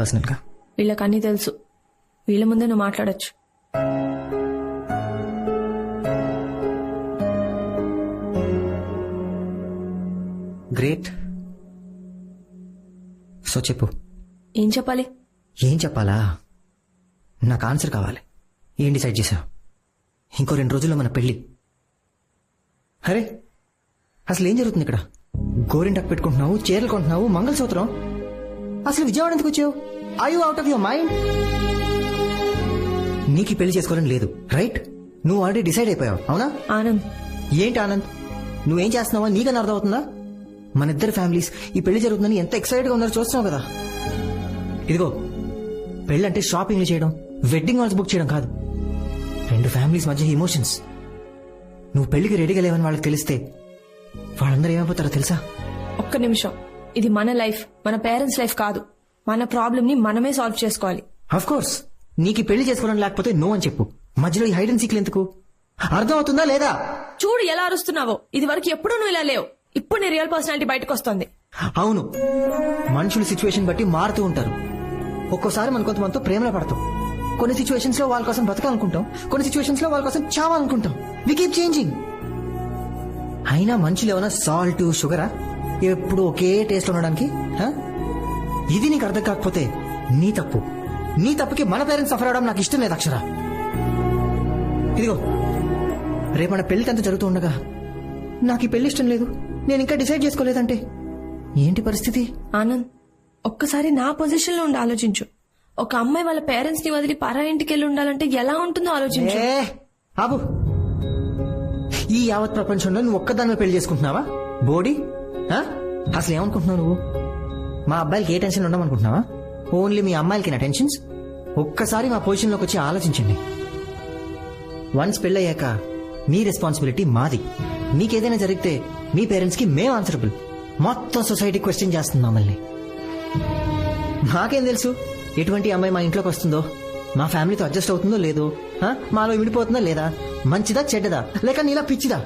పర్సనల్గా? వీళ్ళకి అన్నీ తెలుసు. వీళ్ళ ముందే నువ్వు మాట్లాడొచ్చు. గ్రేట్. సో చెప్పు. ఏం చెప్పాలి? ఏం చెప్పాలా? నాకు ఆన్సర్ కావాలి. ఏం డిసైడ్ చేశావు? ఇంకో 2 రోజుల్లో మన పెళ్లి. అరే అసలు ఏం జరుగుతుంది ఇక్కడ? గోరింటాకు పెట్టుకుంటున్నావు, చీరలు కొంటున్నావు, మంగళసూత్రం. అసలు విజయవాడ ఎందుకు వచ్చావు? I you out of your mind? నీకు పెళ్లి చేసుకోవాలని లేదు, రైట్? నువ్వు ఆల్రెడీ డిసైడ్ అయిపోయావు, అవునా? ఆనంద్. ఏంటి ఆనంద్? నువ్వేం చేస్తున్నావో నీకన్నా అర్థం అవుతుందా? మన ఇద్దరు ఫ్యామిలీస్ ఈ పెళ్లి జరుగుతుందని ఎంత ఎక్సైటెడ్ గా ఉన్నారో చూస్తున్నావు కదా. ఇదిగో, పెళ్ళంటే షాపింగ్లు చేయడం, వెడ్డింగ్ హాల్స్ బుక్ చేయడం కాదు. 2 ఫ్యామిలీస్ మధ్య ఎమోషన్స్. నువ్వు పెళ్లికి రెడీగా లేవని వాళ్ళకి తెలిస్తే వాళ్ళందరూ ఏమైపోతారో తెలుసా? ఒక్క నిమిషం. ఇది మన లైఫ్, మన పేరెంట్స్ లైఫ్ కాదు. మన ప్రాబ్లమ్ ని మనమే సాల్వ్ చేసుకోవాలి. Of course. నీకు ఈ పెళ్లి చేసుకోవడం లేకపోతే నో అని చెప్పు. మధ్యలో ఈ హైడ్ అండ్ సీక్లు ఎందుకు? అర్థం అవుతుందా లేదా? చూడు ఎలా అరుస్తున్నావో. ఇది వరకు ఎప్పుడూ నువ్వు ఇలా లేవు. ఇప్పుడు నీ రియల్ పర్సనాలిటీ బయటకు వస్తుంది. అవును, మనుషులు సిచ్యువేషన్ బట్టి మారుతూ ఉంటారు. ఒక్కోసారి మనం కొంతమందితో ప్రేమలో పడతాం. కొన్ని సిచ్యువేషన్స్ లో వాళ్ళ కోసం బ్రతకాలనుకుంటాం, కొన్ని సిచ్యువేషన్స్ లో వాళ్ళ కోసం చావాలనుకుంటాం. We keep changing. అయినా మనుషులు ఏమైనా సాల్ట్ షుగరా ఎప్పుడు ఒకే టేస్ట్ ఉండడానికి? ఇది నీకు అర్థం కాకపోతే నీ తప్పు. నీ తప్పుకి మన పేరెంట్స్ సఫర్ అవడం నాకు ఇష్టం లేదు అక్షర. ఇదిగో, రేపు మన పెళ్లి అంతా జరుగుతూ ఉండగా నాకు ఈ పెళ్లి ఇష్టం లేదు, నేను ఇంకా డిసైడ్ చేసుకోలేదంటే ఏంటి పరిస్థితి? ఆనంద్, ఒక్కసారి నా పొజిషన్ లో ఉండి ఆలోచించు. ఒక అమ్మాయి వాళ్ళ పేరెంట్స్ ని వదిలి పరా ఇంటికి వెళ్ళి ఉండాలంటే ఎలా ఉంటుందో ఆలోచించు. ఆబు, ఈ యావత్ ప్రపంచంలో నువ్వు ఒక్కదాన్ని పెళ్లి చేసుకుంటున్నావా బోడీ? అసలు ఏమనుకుంటున్నావు నువ్వు? మా అబ్బాయిలకి ఏ టెన్షన్ ఉండమనుకుంటున్నావా? ఓన్లీ మీ అమ్మాయిలకి నా టెన్షన్స్? ఒక్కసారి మా పొజిషన్ లోకి వచ్చి ఆలోచించండి. వన్స్ పెళ్ళయ్యాక మీ రెస్పాన్సిబిలిటీ మాది. మీకేదైనా జరిగితే మీ పేరెంట్స్ కి మేము ఆన్సరబుల్. మొత్తం సొసైటీ క్వశ్చన్ చేస్తుంది మమ్మల్ని. మాకేం తెలుసు ఎటువంటి అమ్మాయి మా ఇంట్లోకి వస్తుందో, మా ఫ్యామిలీతో అడ్జస్ట్ అవుతుందో లేదో, మాలో విడిపోతుందా లేదా, మంచిదా చెడ్డదా, లేక నీలా పిచ్చిదా?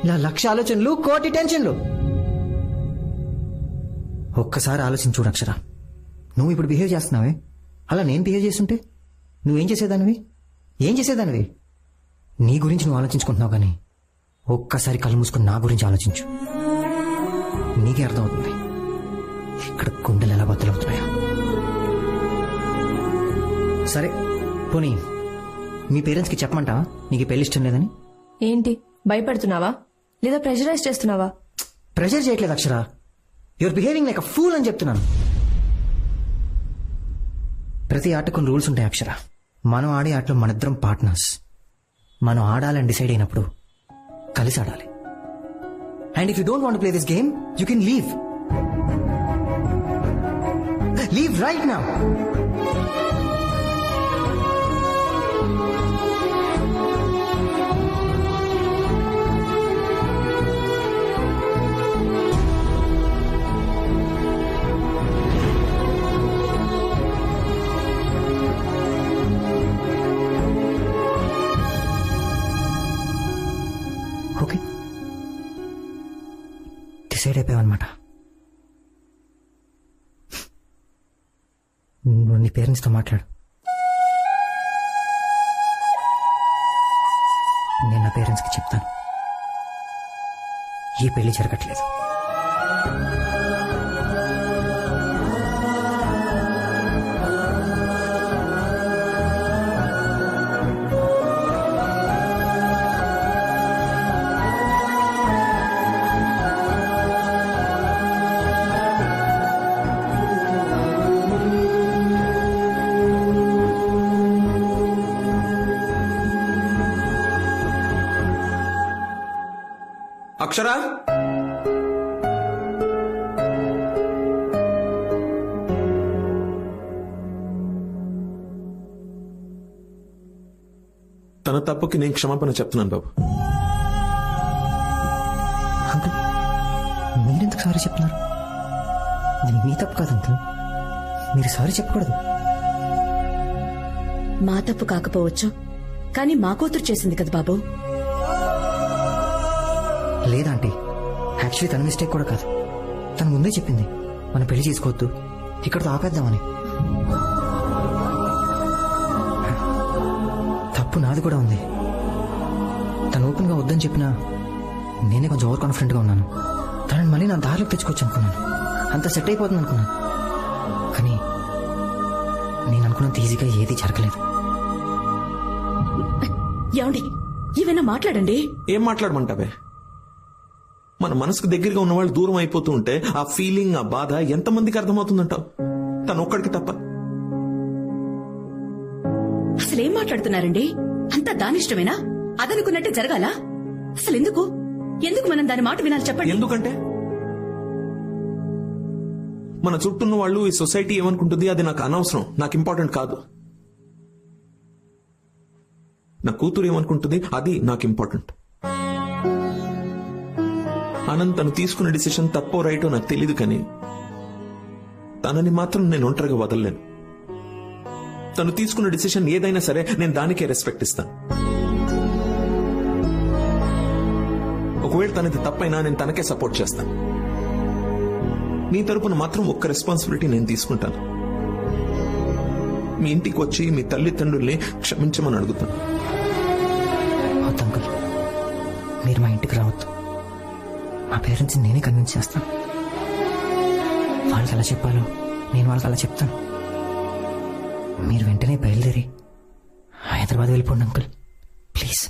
ఇలా 1,00,000 ఆలోచనలు, 1,00,00,000 టెన్షన్లు. ఒక్కసారి ఆలోచించు అక్షర. నువ్వు ఇప్పుడు బిహేవ్ చేస్తున్నావే, అలా నేను బిహేవ్ చేస్తుంటే నువ్వేం చేసేదానివి? ఏం చేసేదానివి? నీ గురించి నువ్వు ఆలోచించుకుంటున్నావు కానీ ఒక్కసారి కళ్ళు మూసుకుని నా గురించి ఆలోచించు. నీకే అర్థమవుతుంది ఇక్కడ గుండెలు ఎలా బద్దలవుతున్నాయా. సరే పోనీ మీ పేరెంట్స్ కి చెప్పమంటావా నీకు పెళ్లి ఇష్టం లేదని? ఏంటి భయపడుతున్నావా లేదా ప్రెషరైజ్ చేస్తున్నావా? ప్రెషర్ చేయట్లేదు Akshara. Your behaving like a fool అని చెప్తున్నాను. ప్రతి ఆట కొన్ని రూల్స్ ఉంటాయి అక్షర. మనం ఆడే ఆటలో మనిద్దరం పార్ట్నర్స్. మనం ఆడాలని డిసైడ్ అయినప్పుడు కలిసి ఆడాలి. And if you don't want to play this game you can leave. Leave right now. Okay, decide అయిపోయావన్నమాట. నువ్వు నీ పేరెంట్స్తో మాట్లాడు. నేను నా పేరెంట్స్కి చెప్తాను ఈ పెళ్లి జరగట్లేదు. అక్షరా, తన తప్పుకి నేను క్షమాపణ చెప్తున్నాను బాబు. అంకుల్, మీరెందుకు సారీ చెప్తున్నారు? ఇది మీ తప్పు కాదు అంకుల్, మీరు సారీ చెప్పకూడదు. మా తప్పు కాకపోవచ్చు కానీ మా కూతురు చేసింది కదా బాబు. లేదా ఆంటీ, యాక్చువల్లీ తన మిస్టేక్ కూడా కాదు. తను ముందే చెప్పింది మన పెళ్లి చేసుకోవద్దు, ఇక్కడతో ఆపేద్దామని. తప్పు నాది కూడా ఉంది. తను ఓపెన్ గా వద్దని చెప్పినా నేనే కొంచెం ఓవర్ కాన్ఫిడెంట్ గా ఉన్నాను. తనని మళ్ళీ నా దారిలోకి తెచ్చుకోవచ్చు అనుకున్నాను. అంత సెట్ అయిపోతుంది అనుకున్నాను. కానీ నేను అనుకున్నంత ఈజీగా ఏది జరగలేదు. ఏమండి ఏమైనా మాట్లాడండి. ఏం మాట్లాడమంటావే? మన మనసుకు దగ్గరగా ఉన్న వాళ్ళు దూరం అయిపోతూ ఉంటే ఆ ఫీలింగ్, ఆ బాధ ఎంతమందికి అర్థమవుతుందంటావు? తను ఒక్కడికి తప్ప. అసలేం మాట్లాడుతున్నారండి? అంతా దానిష్టమేనా? అదనుకున్నట్టే జరగాల? అసలు ఎందుకు ఎందుకు మనం దాని మాట వినాలి చెప్పండి. ఎందుకంటే మన చుట్టూ ఉన్న వాళ్ళు, ఈ సొసైటీ ఏమనుకుంటుంది అది నాకు అనవసరం, నాకు ఇంపార్టెంట్ కాదు. నా కూతురు ఏమనుకుంటుంది అది నాకు ఇంపార్టెంట్. ఆనంద్ తను తీసుకున్న డిసిషన్ తప్పో రైటో నాకు తెలీదు, కానీ తనని మాత్రం నేను ఒంటరిగా వదలలేను. తను తీసుకున్న డిసిషన్ ఏదైనా సరే నేను దానికే రెస్పెక్ట్ ఇస్తాను. ఒకవేళ తనది తప్పైనా నేను తనకే సపోర్ట్ చేస్తాను. నీ తరపున మాత్రం ఒక్క రెస్పాన్సిబిలిటీ నేను తీసుకుంటాను. మీ ఇంటికి వచ్చి మీ తల్లిదండ్రుల్ని క్షమించమని అడుగుతాను. వద్దు అంకుల్, మీరు మా ఇంటికి రావద్దు. మా పేరెంట్స్ నేనే కన్విన్స్ చేస్తాను. వాళ్ళకి అలా చెప్పాలో నేను వాళ్ళకి అలా చెప్తాను. మీరు వెంటనే బయలుదేరి హైదరాబాద్ వెళ్ళిపోండి అంకుల్, ప్లీజ్.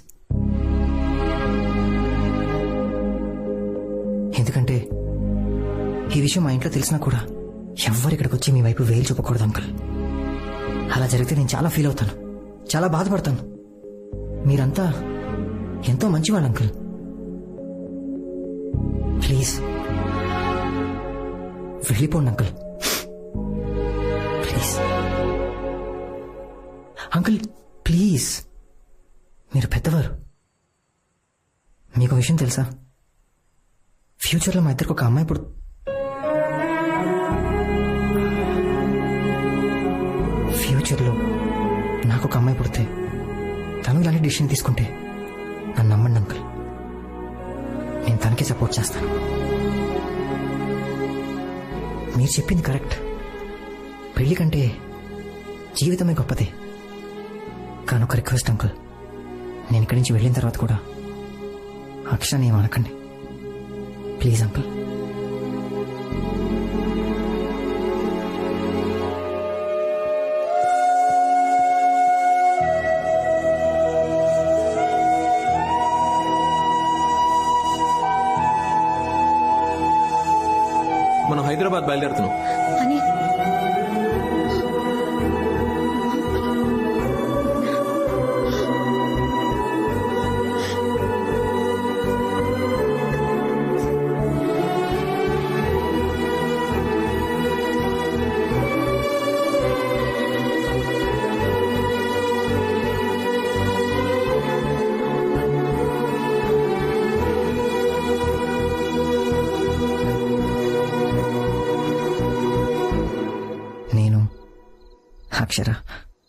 ఎందుకంటే ఈ విషయం మా ఇంట్లో తెలిసినా కూడా ఎవ్వరు ఇక్కడికి వచ్చి మీ వైపు వేలు చూపకూడదు అంకుల్. అలా జరిగితే నేను చాలా ఫీల్ అవుతాను, చాలా బాధపడతాను. మీరంతా ఎంతో మంచివాళ్ళు అంకుల్. ప్లీజ్ వెళ్ళిపోండి అంకుల్, ప్లీజ్. అంకుల్ ప్లీజ్, మీరు పెద్దవారు. మీకు విషయం తెలుసా? ఫ్యూచర్లో మా ఇద్దరికి ఒక అమ్మాయి ఫ్యూచర్లో నాకు ఒక అమ్మాయి పుడితే తను ఇలాంటి డిసిషన్ తీసుకుంటే నన్ను నమ్మండి అంకుల్, నేను తనకే సపోర్ట్ చేస్తాను. మీరు చెప్పింది కరెక్ట్. పెళ్లి కంటే జీవితమే గొప్పదే. కానీ ఒక రిక్వెస్ట్ అంకుల్, నేను ఇక్కడి నుంచి వెళ్ళిన తర్వాత కూడా అక్షరాన్ని ఏమనకండి ప్లీజ్ అంకుల్. మనం హైదరాబాద్ బయలుదేరుతున్నాం. అని నేను అక్షర.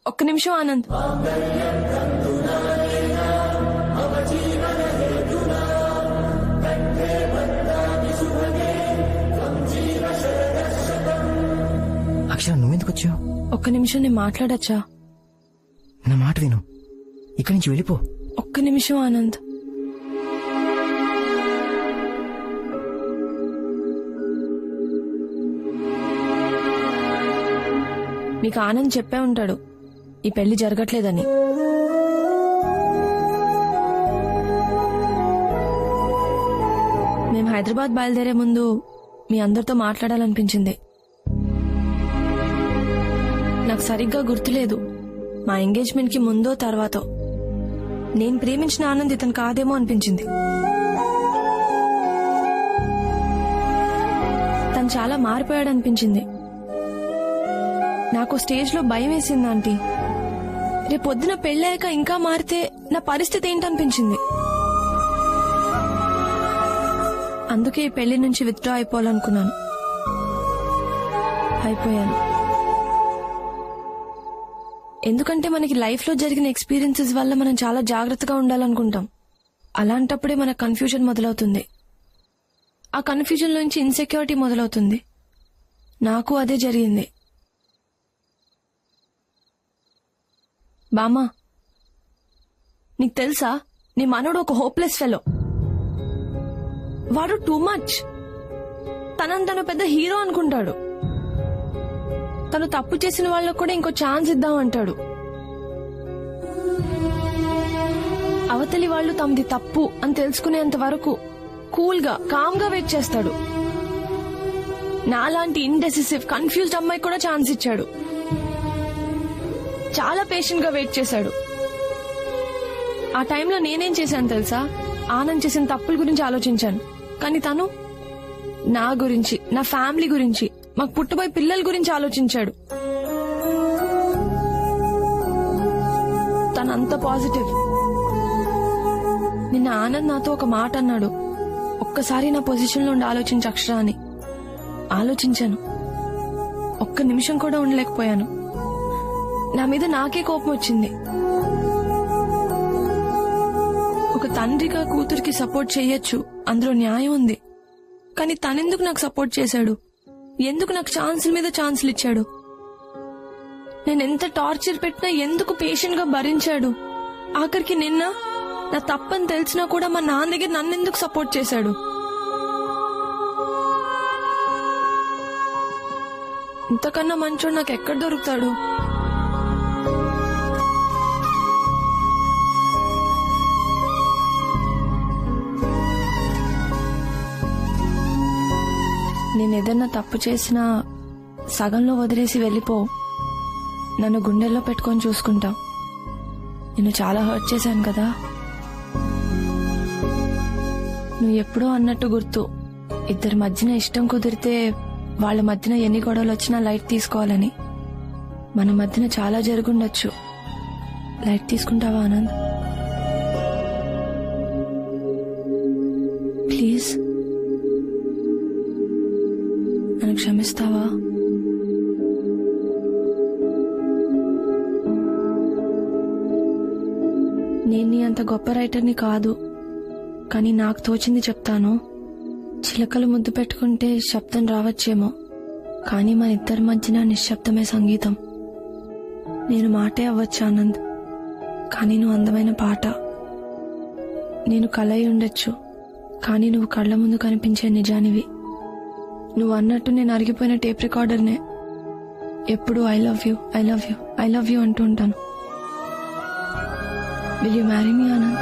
ఒక్క నిమిషం ఆనంద్. అక్షర నువ్వెందుకు వచ్చావు? ఒక్క నిమిషం నేను మాట్లాడచ్చా? నా మాట విను, ఇక్కడి నుంచి వెళ్ళిపో. ఒక్క నిమిషం ఆనంద్. నీకు ఆనంద్ చెప్పే ఉంటాడు ఈ పెళ్లి జరగట్లేదని. మేము హైదరాబాద్ బయలుదేరే ముందు మీ అందరితో మాట్లాడాలనిపించింది. నాకు సరిగ్గా గుర్తులేదు మా ఎంగేజ్మెంట్ కి ముందో తర్వాతో. నేను ప్రేమించిన ఆనంద్ ఇతను కాదేమో అనిపించింది. తను చాలా మారిపోయాడు అనిపించింది. నాకు స్టేజ్ లో భయం వేసింది ఆంటీ. రేపొద్దున పెళ్ళాక ఇంకా మారితే నా పరిస్థితి ఏంటనిపించింది. అందుకే ఈ పెళ్లి నుంచి విత్డ్రా అయిపోవాలనుకున్నాను. అయిపోయాను. ఎందుకంటే మనకి లైఫ్ లో జరిగిన ఎక్స్పీరియన్సెస్ వల్ల మనం చాలా జాగ్రత్తగా ఉండాలనుకుంటాం. అలాంటప్పుడే మన కన్ఫ్యూజన్ మొదలవుతుంది. ఆ కన్ఫ్యూజన్ నుంచి ఇన్సెక్యూరిటీ మొదలవుతుంది. నాకు అదే జరిగింది. బామ్మా, నీకు తెలుసా నీ మనోడు ఒక హోప్లెస్ ఫెలో. వాడు టూ మచ్. తను పెద్ద హీరో అనుకుంటాడు. తను తప్పు చేసిన వాళ్ళకు కూడా ఇంకో ఛాన్స్ ఇద్దాం అంటాడు. అవతలి వాళ్ళు తమది తప్పు అని తెలుసుకునేంత వరకు కూల్ గా కామ్ గా వెయిట్ చేస్తాడు. నాలాంటి ఇండెసిసివ్ కన్ఫ్యూజ్డ్ అమ్మాయి కూడా ఛాన్స్ ఇచ్చాడు. చాలా పేషెంట్ గా వెయిట్ చేశాడు. ఆ టైంలో నేనేం చేశాను తెలుసా? ఆనంద్ చేసిన తప్పుల గురించి ఆలోచించాను. కానీ తను నా గురించి, నా ఫ్యామిలీ గురించి, మాకు పుట్టబోయే పిల్లల గురించి ఆలోచించాడు. తనంత పాజిటివ్. నిన్న ఆనంద్ నాతో ఒక మాట అన్నాడు. ఒక్కసారి నా పొజిషన్ లో ఉండి ఆలోచించు అక్షర అని. ఆలోచించాను. ఒక్క నిమిషం కూడా ఉండలేకపోయాను. నా మీద నాకే కోపం వచ్చింది. ఒక తండ్రిగా కూతురికి సపోర్ట్ చెయ్యొచ్చు, అందులో న్యాయం ఉంది. కానీ తనెందుకు నాకు సపోర్ట్ చేశాడు? ఎందుకు నాకు ఛాన్సుల మీద ఛాన్సులు ఇచ్చాడు? నేను ఎంత టార్చర్ పెట్టినా ఎందుకు పేషెంట్ గా భరించాడు? ఆఖరికి నిన్న నా తప్పని తెలిసినా కూడా మా నాన్న దగ్గర నన్నెందుకు సపోర్ట్ చేశాడు? ఇంతకన్నా మంచోడు నాకు ఎక్కడ దొరుకుతాడు? నేనేదన్నా తప్పు చేసినా సగంలో వదిలేసి వెళ్ళిపో. నన్ను గుండెల్లో పెట్టుకొని చూసుకుంటా. నిన్ను చాలా హర్ట్ చేశాను కదా. నువ్వు ఎప్పుడో అన్నట్టు గుర్తు, ఇద్దరి మధ్యన ఇష్టం కుదిరితే వాళ్ళ మధ్యన ఎన్ని గొడవలు వచ్చినా లైట్ తీసుకోవాలని. మన మధ్యన చాలా జరుగుండొచ్చు. లైట్ తీసుకుంటావా ఆనంద్? ప్లీజ్ నన్ను క్షమిస్తావా? నేను నీ అంత గొప్ప రైటర్ని కాదు, కానీ నాకు తోచింది చెప్తాను. చిలకలు ముద్దు పెట్టుకుంటే శబ్దం రావచ్చేమో, కానీ మన ఇద్దరి మధ్యన నిశ్శబ్దమే సంగీతం. నేను మాటే అవ్వచ్చు ఆనంద్, కానీ నువ్వు అందమైన పాట. నేను కలయి ఉండొచ్చు, కానీ నువ్వు కళ్ళ ముందు కనిపించే నిజానివి. నువ్వు అన్నట్టు నేను అరిగిపోయిన టేప్ రికార్డర్నే. ఎప్పుడు I love you, I love you, I love you అంటూ ఉంటాను. Will you marry me Anand?